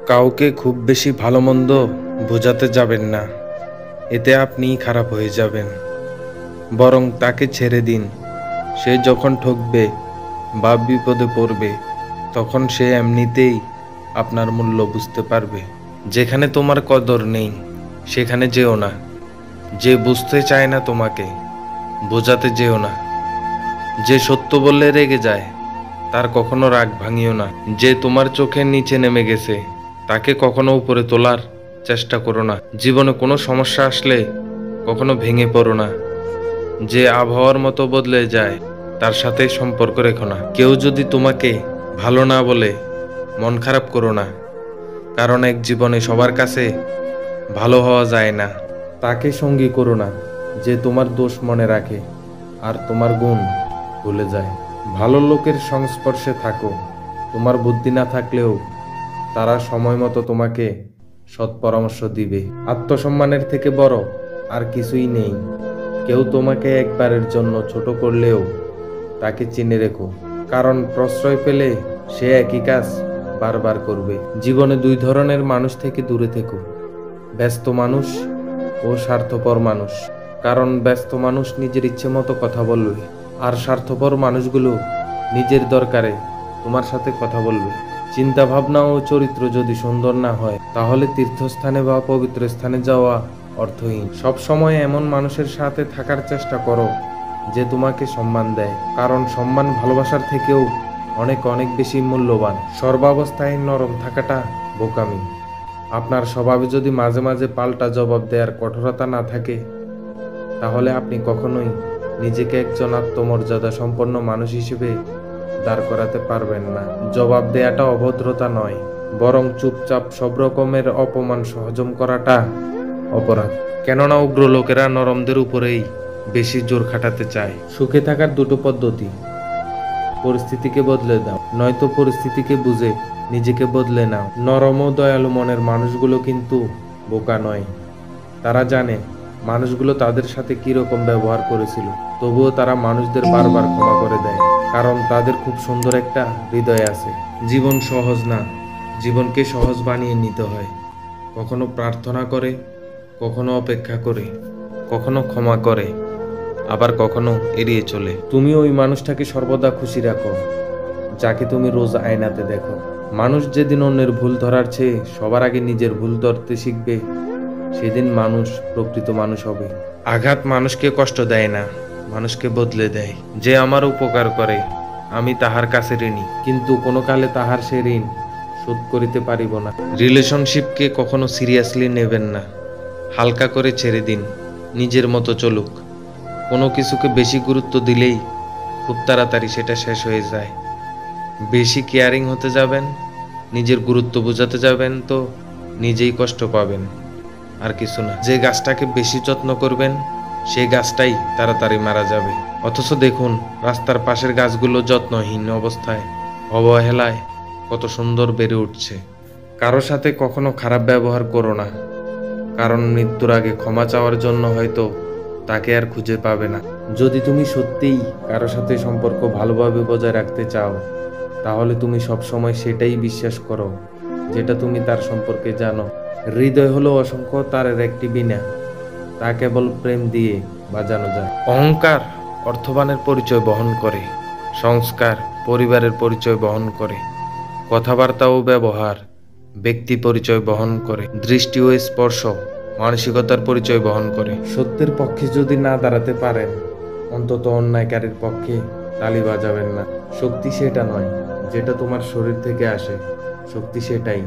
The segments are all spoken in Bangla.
কাউকে খুব বেশি ভালো মন্দ বোঝাতে যাবেন না, এতে আপনিই খারাপ হয়ে যাবেন। বরং তাকে ছেড়ে দিন। সে যখন ঠকবে বা বিপদে পড়বে, তখন সে এমনিতেই আপনার মূল্য বুঝতে পারবে। যেখানে তোমার কদর নেই সেখানে যেও না। যে বুঝতে চায় না তোমাকে, বোঝাতে যেও না। যে সত্য বললে রেগে যায়, তার কখনো রাগ ভাঙিও না। যে তোমার চোখের নিচে নেমে গেছে, তাকে কখনো উপরে তোলার চেষ্টা করো না। জীবনে কোনো সমস্যা আসলে কখনো ভেঙে পড়ো না। যে আবহাওয়ার মতো বদলে যায়, তার সাথে সম্পর্ক রেখো না। কেউ যদি তোমাকে ভালো না বলে, মন খারাপ করো না, কারণ এক জীবনে সবার কাছে ভালো হওয়া যায় না। তাকে সঙ্গী করো না যে তোমার দোষ মনে রাখে আর তোমার গুণ ভুলে যায়। ভালো লোকের সংস্পর্শে থাকো। তোমার বুদ্ধি না থাকলেও তারা সময় মতো তোমাকে সৎ পরামর্শ দিবে। আত্মসম্মানের থেকে বড় আর কিছুই নেই। কেউ তোমাকে একবারের জন্য ছোট করলেও তাকে চিনে রেখো, কারণ প্রশ্রয় পেলে সে একই কাজ বারবার করবে। জীবনে দুই ধরনের মানুষ থেকে দূরে থেকো, ব্যস্ত মানুষ ও স্বার্থপর মানুষ। কারণ ব্যস্ত মানুষ নিজের ইচ্ছে মতো কথা বলবে, আর স্বার্থপর মানুষগুলো নিজের দরকারে তোমার সাথে কথা বলবে। চিন্তা ভাবনা ও চরিত্র যদি সুন্দর না হয়, তাহলে তীর্থস্থানে বা পবিত্র স্থানে যাওয়া অর্থহীন। সব সময় এমন মানুষের সাথে থাকার চেষ্টা করো যে তোমাকে সম্মান দেয়, কারণ সম্মান ভালোবাসার থেকেও অনেক অনেক বেশি মূল্যবান। সর্বাবস্থায় নরম থাকাটা বোকামি। আপনার স্বভাবে যদি মাঝে মাঝে পাল্টা জবাব দেওয়ার কঠোরতা না থাকে, তাহলে আপনি কখনোই নিজেকে একজন আত্মমর্যাদা সম্পন্ন মানুষ হিসেবে দাঁড় করাতে পারবেন না। জবাব দেয়াটা অভদ্রতা নয়, বরং চুপচাপ সব রকমের অপমান সহজম করাটা অপরাধ। কেননা উগ্র লোকেরা নরমদের উপরেই বেশি জোর খাটাতে চায়। সুখে থাকার দুটো পদ্ধতি: পরিস্থিতিকে বদলে দাও, নয়তো পরিস্থিতিকে বুঝে নিজেকে বদলে নাও। নরম ও দয়ালু মনের মানুষগুলো কিন্তু বোকা নয়। তারা জানে মানুষগুলো তাদের সাথে কিরকম ব্যবহার করেছিল, তবুও তারা মানুষদের বারবার ক্ষমা করে দেয়, কারণ তাদের খুব সুন্দর একটা হৃদয় আছে। জীবন সহজ না, জীবনকে সহজ বানিয়ে নিতে হয়। কখনো প্রার্থনা করে, কখনো অপেক্ষা করে, কখনো ক্ষমা করে, আবার কখনো এড়িয়ে চলে। তুমি ওই মানুষটাকে সর্বদা খুশি রাখো যাকে তুমি রোজ আয়নাতে দেখো। মানুষ যেদিন অন্যের ভুল ধরার চেয়ে সবার আগে নিজের ভুল ধরতে শিখবে, সেদিন মানুষ প্রকৃত মানুষ হবে। আঘাত মানুষকে কষ্ট দেয় না, মানুষকে বদলে দেয়। যে আমার উপকার করে, আমি তাহার কাছে ঋণী, কিন্তু কোনো কালে তাহার সে ঋণ শোধ করিতে পারিব না। রিলেশনশিপকে কখনো সিরিয়াসলি নেবেন না, হালকা করে ছেড়ে দিন, নিজের মতো চলুক। কোনো কিছুকে বেশি গুরুত্ব দিলেই খুব তাড়াতাড়ি সেটা শেষ হয়ে যায়। বেশি কেয়ারিং হতে যাবেন, নিজের গুরুত্ব বোঝাতে যাবেন তো নিজেই কষ্ট পাবেন, আর কিছু না। যে গাছটাকে বেশি যত্ন করবেন, সেই গাছটাই তাড়াতাড়ি মারা যাবে। অথচ দেখুন, রাস্তার পাশের গাছগুলো যত্নহীন অবস্থায়, অবহেলায় কত সুন্দর বেড়ে উঠছে। কারো সাথে কখনো খারাপ ব্যবহার করো না, কারণ মৃত্যুর আগে ক্ষমা চাওয়ার জন্য হয়তো তাকে আর খুঁজে পাবে না। যদি তুমি সত্যিই কারো সাথে সম্পর্ক ভালোভাবে বজায় রাখতে চাও, তাহলে তুমি সবসময় সেটাই বিশ্বাস করো যেটা তুমি তার সম্পর্কে জানো। হৃদয় হলো অসংখ্য তারের একটি বীণা, তা কেবল প্রেম দিয়ে বাজানো যায়। অহংকার অর্থবানের পরিচয় বহন করে, সংস্কার পরিবারের পরিচয় বহন করে, কথাবার্তা ও ব্যবহার ব্যক্তি পরিচয় বহন করে, দৃষ্টি ও স্পর্শ মানসিকতার পরিচয় বহন করে। সত্যের পক্ষে যদি না দাঁড়াতে পারেন, অন্তত অন্যায়কারীর পক্ষে তালি বাজাবেন না। শক্তি সেটা নয় যেটা তোমার শরীর থেকে আসে, শক্তি সেটাই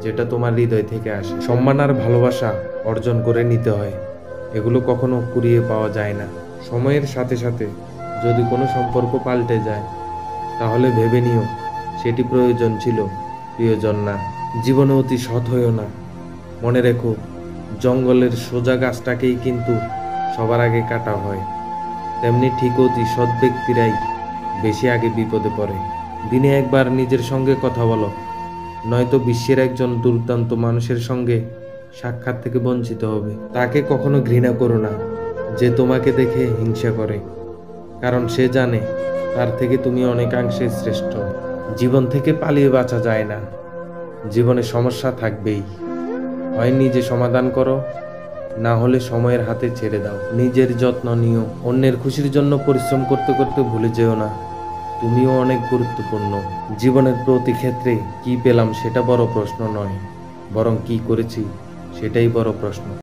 যেটা তোমার হৃদয় থেকে আসে। সম্মান আর ভালোবাসা অর্জন করে নিতে হয়, এগুলো কখনো কুড়িয়ে পাওয়া যায় না। সময়ের সাথে সাথে যদি কোনো সম্পর্ক পাল্টে যায়, তাহলে ভেবে নিও সেটি প্রয়োজন ছিল, প্রিয়জন না। জীবনে অতি সৎ হইও না। মনে রেখো, জঙ্গলের সোজা গাছটাকেই কিন্তু সবার আগে কাটা হয়, তেমনি ঠিক অতি সৎ ব্যক্তিরাই বেশি আগে বিপদে পড়ে। দিনে একবার নিজের সঙ্গে কথা বলো, নয়তো বিশ্বের একজন দুর্দান্ত মানুষের সঙ্গে সাক্ষাৎ থেকে বঞ্চিত হবে। তাকে কখনো ঘৃণা করো না যে তোমাকে দেখে হিংসা করে, কারণ সে জানে তার থেকে তুমি অনেকাংশে শ্রেষ্ঠ। জীবন থেকে পালিয়ে বাঁচা যায় না, জীবনে সমস্যা থাকবেই, হয় নিজে সমাধান করো, না হলে সময়ের হাতে ছেড়ে দাও। নিজের যত্ন নিও, অন্যের খুশির জন্য পরিশ্রম করতে করতে ভুলে যেও না তুমিও অনেক গুরুত্বপূর্ণ। জীবনের প্রতি ক্ষেত্রে কি পেলাম সেটা বড় প্রশ্ন নয়, বরং কি করেছি সেটাই বড় প্রশ্ন।